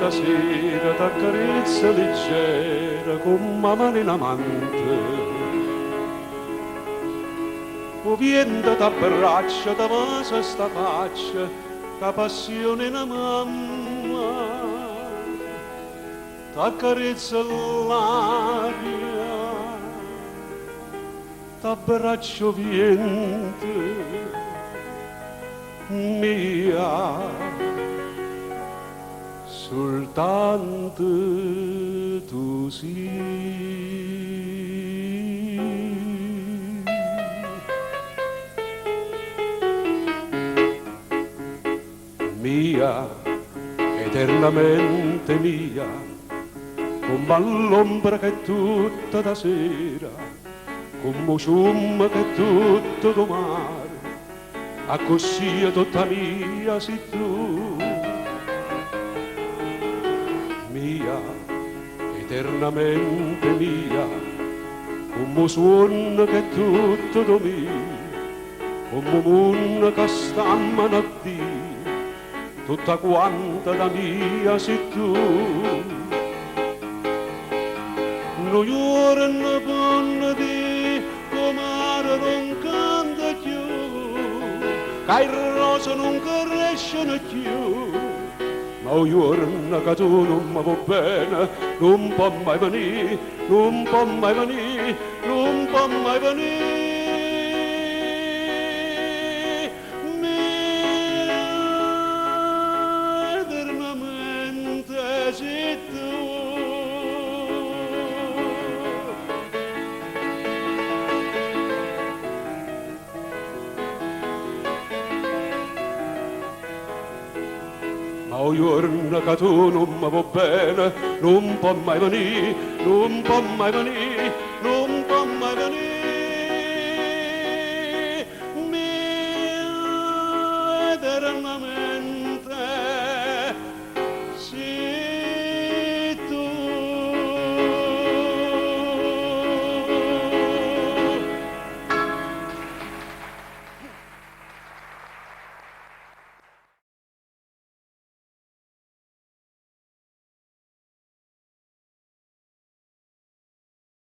da sera t'accarezza leggera con una mano in amante. O vento t'abbraccia, t'amasa sta faccia, che passione in mamma, t'accarezza l'aria, t'abbraccio vento, mia. Soltanto tu sei mia, eternamente mia, come l'ombra che è tutta da sera, come ciumma che è tutto domani, a così è tutta mia sei tu. Mia, eternamente mia, come suono che è tutto domani, come moon che stammano a Dio, tutta quanta da mia sei tu. Noi ora ne ponno di come non canta più, che il rosa non cresce più. Ma un giorno che tu non mi va bene, non può mai venire, non può mai venire, non può mai venire. Mia, eternamente sei tu. Ma un giorno che tu non mi va bene, non può mai venire, non può mai venire,